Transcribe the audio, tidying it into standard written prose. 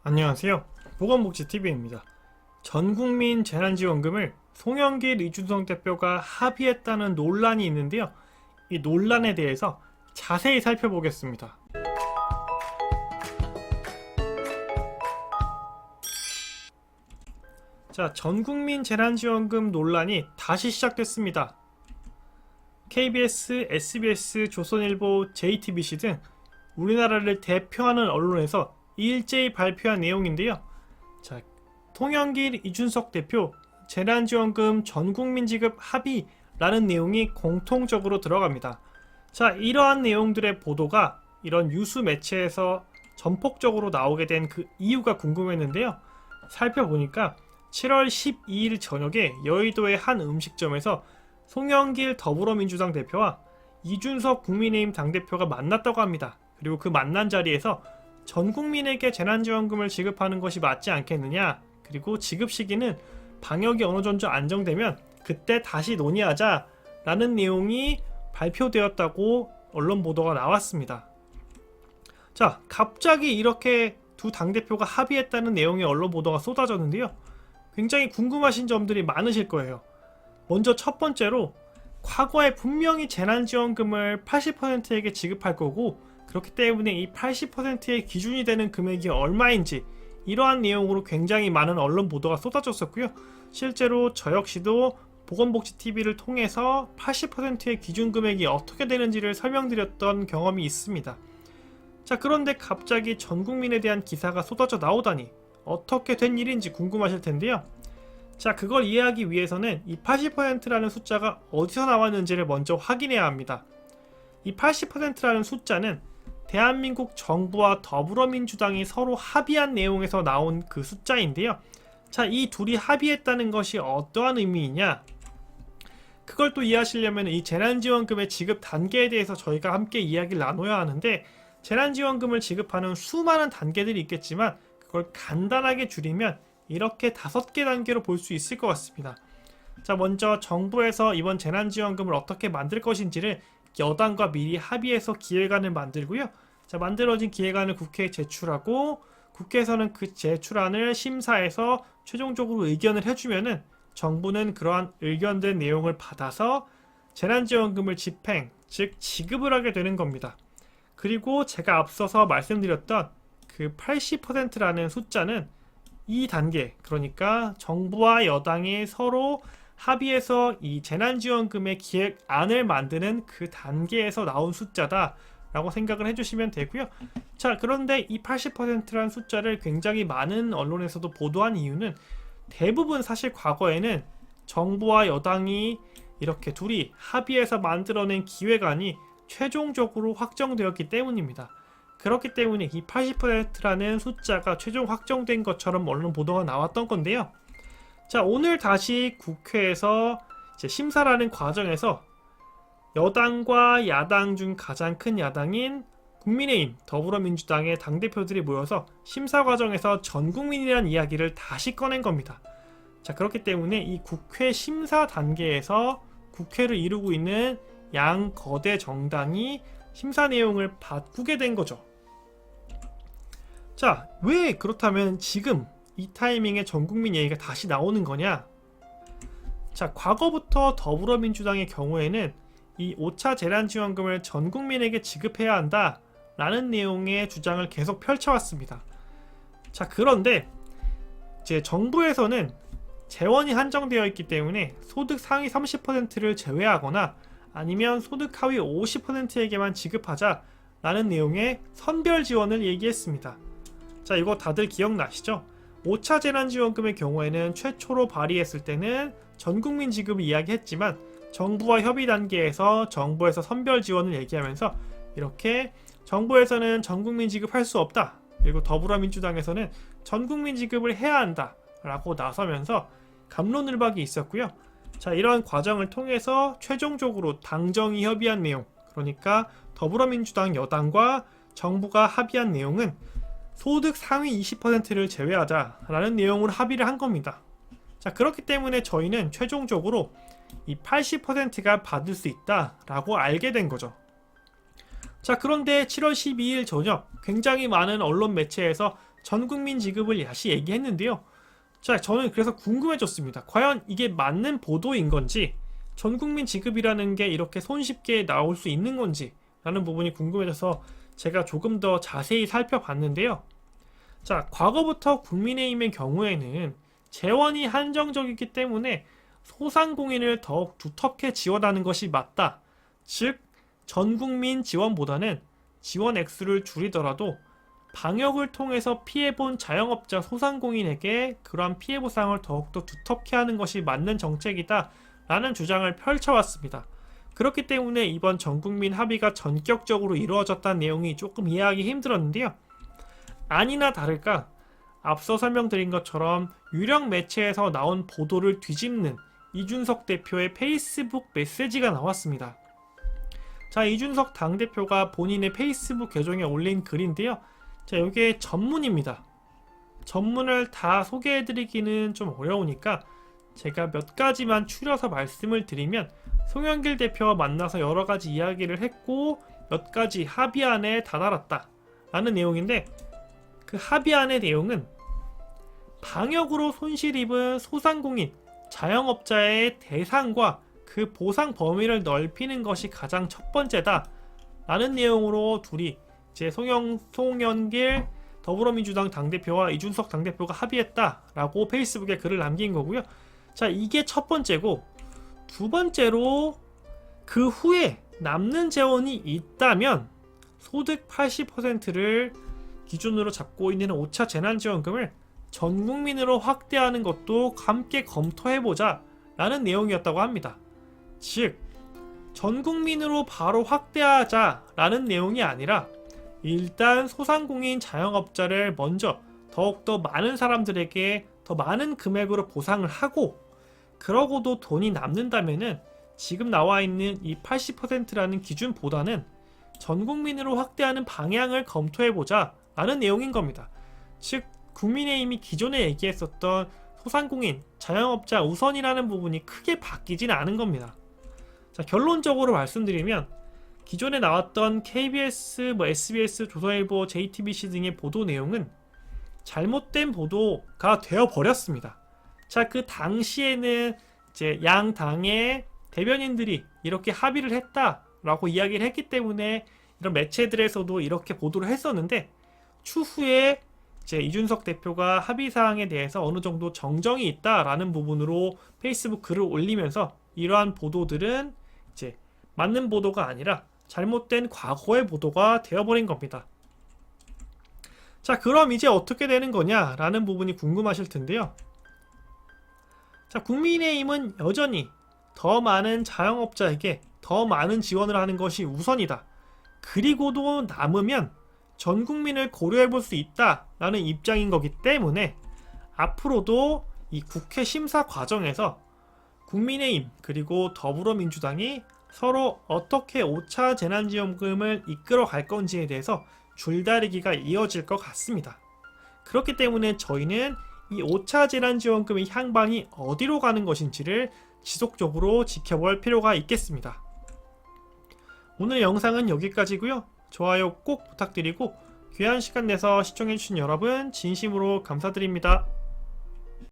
안녕하세요. 보건복지TV입니다. 전국민 재난지원금을 송영길, 이준석 대표가 합의했다는 논란이 있는데요. 이 논란에 대해서 자세히 살펴보겠습니다. 자, 전국민 재난지원금 논란이 다시 시작됐습니다. KBS, SBS, 조선일보, JTBC 등 우리나라를 대표하는 언론에서 일제히 발표한 내용인데요. 자, 송영길, 이준석 대표 재난지원금 전국민 지급 합의라는 내용이 공통적으로 들어갑니다. 자, 이러한 내용들의 보도가 이런 유수 매체에서 전폭적으로 나오게 된 그 이유가 궁금했는데요. 살펴보니까 7월 12일 저녁에 여의도의 한 음식점에서 송영길 더불어민주당 대표와 이준석 국민의힘 당대표가 만났다고 합니다. 그리고 그 만난 자리에서 전 국민에게 재난지원금을 지급하는 것이 맞지 않겠느냐, 그리고 지급 시기는 방역이 어느 정도 안정되면 그때 다시 논의하자 라는 내용이 발표되었다고 언론 보도가 나왔습니다. 자, 갑자기 이렇게 두 당대표가 합의했다는 내용의 언론 보도가 쏟아졌는데요. 굉장히 궁금하신 점들이 많으실 거예요. 먼저 첫 번째로, 과거에 분명히 재난지원금을 80%에게 지급할 거고, 그렇기 때문에 이 80%의 기준이 되는 금액이 얼마인지, 이러한 내용으로 굉장히 많은 언론 보도가 쏟아졌었고요. 실제로 저 역시도 보건복지TV를 통해서 80%의 기준 금액이 어떻게 되는지를 설명드렸던 경험이 있습니다. 자, 그런데 갑자기 전 국민에 대한 기사가 쏟아져 나오다니 어떻게 된 일인지 궁금하실 텐데요. 자, 그걸 이해하기 위해서는 이 80%라는 숫자가 어디서 나왔는지를 먼저 확인해야 합니다. 이 80%라는 숫자는 대한민국 정부와 더불어민주당이 서로 합의한 내용에서 나온 그 숫자인데요. 자, 이 둘이 합의했다는 것이 어떠한 의미이냐? 그걸 또 이해하시려면 이 재난지원금의 지급 단계에 대해서 저희가 함께 이야기를 나눠야 하는데, 재난지원금을 지급하는 수많은 단계들이 있겠지만 그걸 간단하게 줄이면 이렇게 5개 단계로 볼 수 있을 것 같습니다. 자, 먼저 정부에서 이번 재난지원금을 어떻게 만들 것인지를 여당과 미리 합의해서 기획안을 만들고요. 자, 만들어진 기획안을 국회에 제출하고, 국회에서는 그 제출안을 심사해서 최종적으로 의견을 해주면은 정부는 그러한 의견된 내용을 받아서 재난지원금을 집행, 즉 지급을 하게 되는 겁니다. 그리고 제가 앞서서 말씀드렸던 그 80%라는 숫자는 이 단계, 그러니까 정부와 여당이 서로 합의해서 이 재난지원금의 기획안을 만드는 그 단계에서 나온 숫자다 라고 생각을 해주시면 되고요. 자, 그런데 이 80%라는 숫자를 굉장히 많은 언론에서도 보도한 이유는, 대부분 사실 과거에는 정부와 여당이 이렇게 둘이 합의해서 만들어낸 기획안이 최종적으로 확정되었기 때문입니다. 그렇기 때문에 이 80%라는 숫자가 최종 확정된 것처럼 언론 보도가 나왔던 건데요. 자, 오늘 다시 국회에서 이제 심사라는 과정에서 여당과 야당 중 가장 큰 야당인 국민의힘, 더불어민주당의 당대표들이 모여서 심사 과정에서 전국민이라는 이야기를 다시 꺼낸 겁니다. 자, 그렇기 때문에 이 국회 심사 단계에서 국회를 이루고 있는 양 거대 정당이 심사 내용을 바꾸게 된 거죠. 자, 왜 그렇다면 지금 이 타이밍에 전국민 얘기가 다시 나오는 거냐? 자, 과거부터 더불어민주당의 경우에는 이 5차 재난지원금을 전국민에게 지급해야 한다 라는 내용의 주장을 계속 펼쳐왔습니다. 자, 그런데 이제 정부에서는 재원이 한정되어 있기 때문에 소득 상위 30%를 제외하거나 아니면 소득 하위 50%에게만 지급하자 라는 내용의 선별 지원을 얘기했습니다. 자, 이거 다들 기억나시죠? 5차 재난지원금의 경우에는 최초로 발의했을 때는 전국민 지급을 이야기했지만, 정부와 협의 단계에서 정부에서 선별 지원을 얘기하면서 이렇게 정부에서는 전국민 지급할 수 없다, 그리고 더불어민주당에서는 전국민 지급을 해야 한다 라고 나서면서 갑론을박이 있었고요. 자, 이러한 과정을 통해서 최종적으로 당정이 협의한 내용, 그러니까 더불어민주당 여당과 정부가 합의한 내용은 소득 상위 20%를 제외하자라는 내용으로 합의를 한 겁니다. 자, 그렇기 때문에 저희는 최종적으로 이 80%가 받을 수 있다라고 알게 된 거죠. 자, 그런데 7월 12일 저녁 굉장히 많은 언론 매체에서 전국민 지급을 다시 얘기했는데요. 자, 저는 그래서 궁금해졌습니다. 과연 이게 맞는 보도인 건지, 전국민 지급이라는 게 이렇게 손쉽게 나올 수 있는 건지 라는 부분이 궁금해져서 제가 조금 더 자세히 살펴봤는데요. 자, 과거부터 국민의힘의 경우에는 재원이 한정적이기 때문에 소상공인을 더욱 두텁게 지원하는 것이 맞다. 즉, 전국민 지원보다는 지원 액수를 줄이더라도 방역을 통해서 피해본 자영업자 소상공인에게 그러한 피해 보상을 더욱더 두텁게 하는 것이 맞는 정책이다 라는 주장을 펼쳐왔습니다. 그렇기 때문에 이번 전국민 합의가 전격적으로 이루어졌다는 내용이 조금 이해하기 힘들었는데요. 아니나 다를까 앞서 설명드린 것처럼 유력 매체에서 나온 보도를 뒤집는 이준석 대표의 페이스북 메시지가 나왔습니다. 자, 이준석 당대표가 본인의 페이스북 계정에 올린 글인데요. 자, 이게 전문입니다. 전문을 다 소개해드리기는 좀 어려우니까 제가 몇 가지만 추려서 말씀을 드리면, 송영길 대표와 만나서 여러 가지 이야기를 했고 몇 가지 합의안에 다다랐다 라는 내용인데, 그 합의안의 내용은 방역으로 손실 입은 소상공인, 자영업자의 대상과 그 보상 범위를 넓히는 것이 가장 첫 번째다 라는 내용으로 둘이 이제 송영길 더불어민주당 당대표와 이준석 당대표가 합의했다라고 페이스북에 글을 남긴 거고요. 자, 이게 첫 번째고, 두 번째로 그 후에 남는 재원이 있다면 소득 80%를 기준으로 잡고 있는 5차 재난지원금을 전 국민으로 확대하는 것도 함께 검토해보자 라는 내용이었다고 합니다. 즉, 전 국민으로 바로 확대하자 라는 내용이 아니라 일단 소상공인 자영업자를 먼저 더욱더 많은 사람들에게 더 많은 금액으로 보상을 하고, 그러고도 돈이 남는다면은 지금 나와 있는 이 80%라는 기준보다는 전 국민으로 확대하는 방향을 검토해보자 라는 내용인 겁니다. 즉, 국민의힘이 기존에 얘기했었던 소상공인, 자영업자 우선이라는 부분이 크게 바뀌진 않은 겁니다. 자, 결론적으로 말씀드리면 기존에 나왔던 KBS, SBS, 조선일보, JTBC 등의 보도 내용은 잘못된 보도가 되어버렸습니다. 자, 그 당시에는 이제 양 당의 대변인들이 이렇게 합의를 했다라고 이야기를 했기 때문에 이런 매체들에서도 이렇게 보도를 했었는데, 추후에 이제 이준석 대표가 합의사항에 대해서 어느 정도 정정이 있다라는 부분으로 페이스북 글을 올리면서 이러한 보도들은 이제 맞는 보도가 아니라 잘못된 과거의 보도가 되어버린 겁니다. 자, 그럼 이제 어떻게 되는 거냐라는 부분이 궁금하실 텐데요. 자, 국민의힘은 여전히 더 많은 자영업자에게 더 많은 지원을 하는 것이 우선이다. 그리고도 남으면 전 국민을 고려해 볼 수 있다라는 입장인 거기 때문에 앞으로도 이 국회 심사 과정에서 국민의힘 그리고 더불어민주당이 서로 어떻게 5차 재난지원금을 이끌어 갈 건지에 대해서 줄다리기가 이어질 것 같습니다. 그렇기 때문에 저희는 이 5차 재난지원금의 향방이 어디로 가는 것인지를 지속적으로 지켜볼 필요가 있겠습니다. 오늘 영상은 여기까지고요. 좋아요 꼭 부탁드리고 귀한 시간 내서 시청해주신 여러분 진심으로 감사드립니다.